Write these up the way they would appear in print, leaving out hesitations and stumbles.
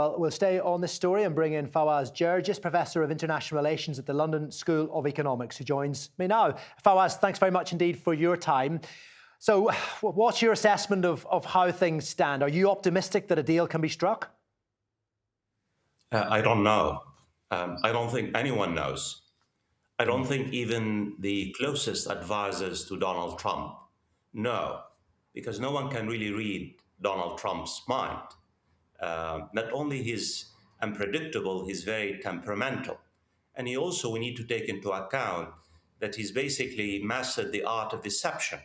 Well, we'll stay on this story and bring in Fawaz Gerges, Professor of International Relations at the London School of Economics, who joins me now. Fawaz, thanks very much indeed for your time. So what's your assessment of how things stand? Are you optimistic that a deal can be struck? I don't know. I don't think anyone knows. I don't think even the closest advisors to Donald Trump know, because no one can really read Donald Trump's mind. Not only he's unpredictable, he's very temperamental. And we need to take into account that he's basically mastered the art of deception.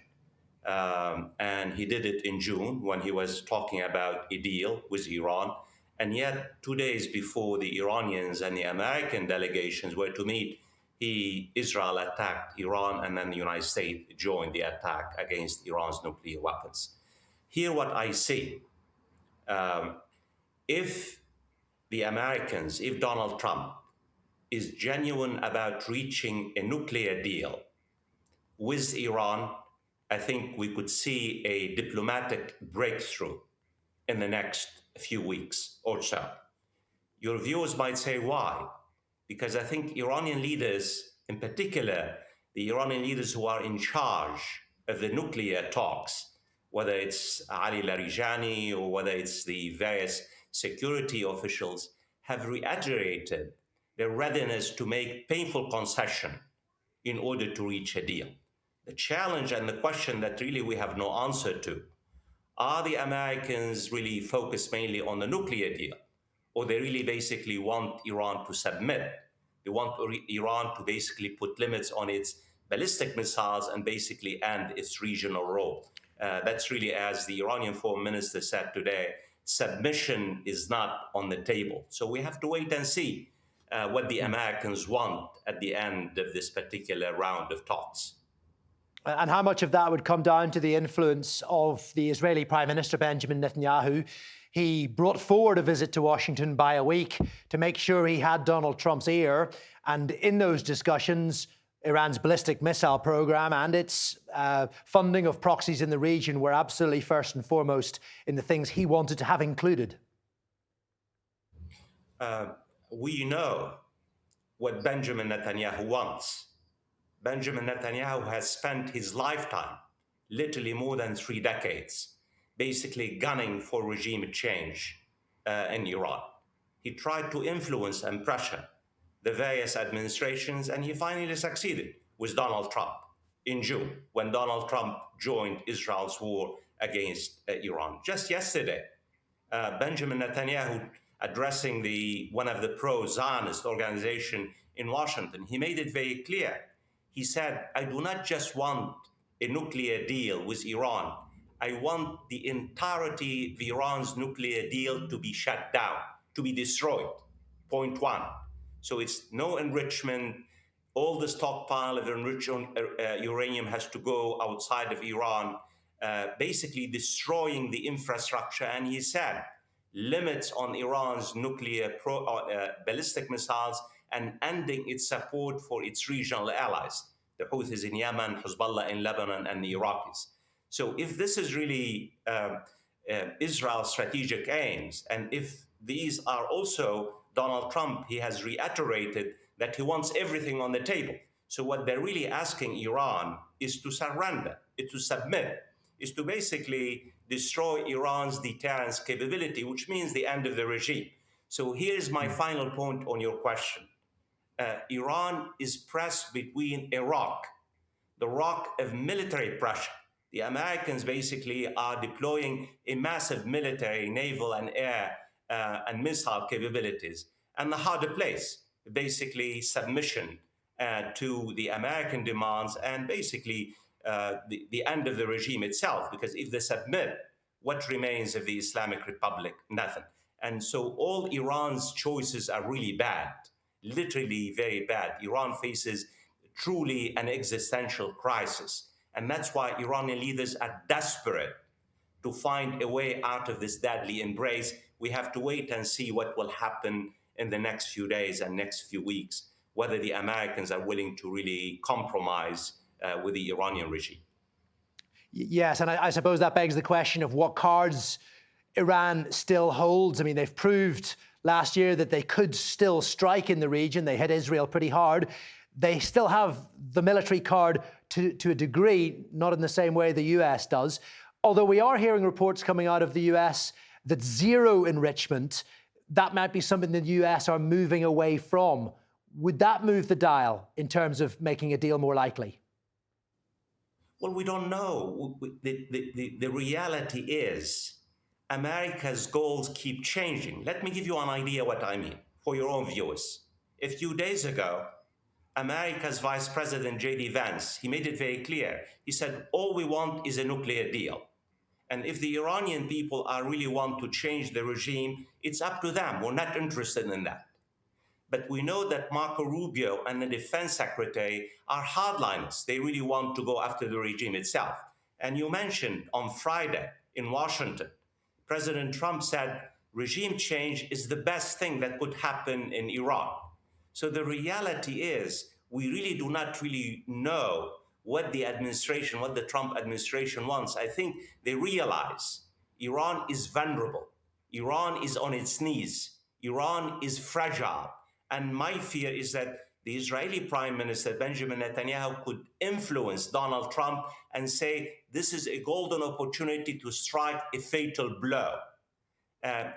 And he did it in June when he was talking about a deal with Iran. And yet, 2 days before the Iranians and the American delegations were to meet, Israel attacked Iran, and then the United States joined the attack against Iran's nuclear weapons. Here, what I see, if Donald Trump is genuine about reaching a nuclear deal with Iran, I think we could see a diplomatic breakthrough in the next few weeks or so. Your viewers might say, why? Because I think Iranian leaders, in particular, the Iranian leaders who are in charge of the nuclear talks, whether it's Ali Larijani or whether it's the various security officials, have reiterated their readiness to make painful concession in order to reach a deal. The challenge and the question that really we have no answer to, are the Americans really focused mainly on the nuclear deal, or they really basically want Iran to submit? They want Iran to basically put limits on its ballistic missiles and basically end its regional role. That's really, as the Iranian foreign minister said today, submission is not on the table. So we have to wait and see what the Americans want at the end of this particular round of talks. And how much of that would come down to the influence of the Israeli Prime Minister Benjamin Netanyahu? He brought forward a visit to Washington by a week to make sure he had Donald Trump's ear. And in those discussions, Iran's ballistic missile program and its funding of proxies in the region were absolutely first and foremost in the things he wanted to have included. We know what Benjamin Netanyahu wants. Benjamin Netanyahu has spent his lifetime, literally more than 3 decades, basically gunning for regime change in Iran. He tried to influence and pressure the various administrations, and he finally succeeded with Donald Trump in June, when Donald Trump joined Israel's war against Iran. Just yesterday, Benjamin Netanyahu, addressing one of the pro-Zionist organization in Washington, he made it very clear. He said, I do not just want a nuclear deal with Iran. I want the entirety of Iran's nuclear deal to be shut down, to be destroyed, point one. So it's no enrichment. All the stockpile of enriched uranium has to go outside of Iran, basically destroying the infrastructure. And he said, limits on Iran's nuclear ballistic missiles and ending its support for its regional allies, the Houthis in Yemen, Hezbollah in Lebanon, and the Iraqis. So if this is really Israel's strategic aims, and if these are also Donald Trump, he has reiterated that he wants everything on the table. So what they're really asking Iran is to surrender, is to submit, is to basically destroy Iran's deterrence capability, which means the end of the regime. So here's my final point on your question. Iran is pressed between Iraq, the rock of military pressure. The Americans basically are deploying a massive military, naval, and air and missile capabilities, and the harder place, basically submission to the American demands and basically the end of the regime itself. Because if they submit, what remains of the Islamic Republic? Nothing. And so all Iran's choices are really bad, literally very bad. Iran faces truly an existential crisis. And that's why Iranian leaders are desperate to find a way out of this deadly embrace. We have to wait and see what will happen in the next few days and next few weeks, whether the Americans are willing to really compromise with the Iranian regime. Yes, and I suppose that begs the question of what cards Iran still holds. I mean, they've proved last year that they could still strike in the region. They hit Israel pretty hard. They still have the military card to a degree, not in the same way the US does. Although we are hearing reports coming out of the US that zero enrichment, that might be something the US are moving away from. Would that move the dial in terms of making a deal more likely? Well, we don't know. The reality is America's goals keep changing. Let me give you an idea what I mean for your own viewers. A few days ago, America's Vice President J.D. Vance, he made it very clear. He said, all we want is a nuclear deal. And if the Iranian people are really want to change the regime, it's up to them. We're not interested in that. But we know that Marco Rubio and the defense secretary are hardliners. They really want to go after the regime itself. And you mentioned on Friday in Washington, President Trump said regime change is the best thing that could happen in Iran. So the reality is we really do not really know what the administration, what the Trump administration wants. I think they realize Iran is vulnerable. Iran is on its knees. Iran is fragile. And my fear is that the Israeli Prime Minister, Benjamin Netanyahu, could influence Donald Trump and say, this is a golden opportunity to strike a fatal blow.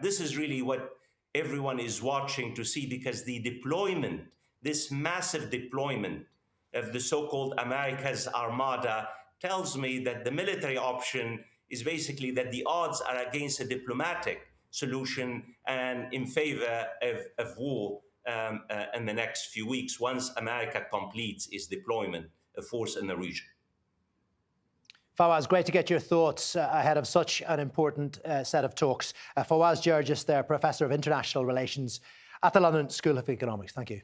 This is really what everyone is watching to see, because the deployment, this massive deployment of the so-called America's Armada tells me that the military option is basically that the odds are against a diplomatic solution and in favor of war in the next few weeks once America completes its deployment of force in the region. Fawaz, great to get your thoughts ahead of such an important set of talks. Fawaz Gerges there, Professor of International Relations at the London School of Economics. Thank you.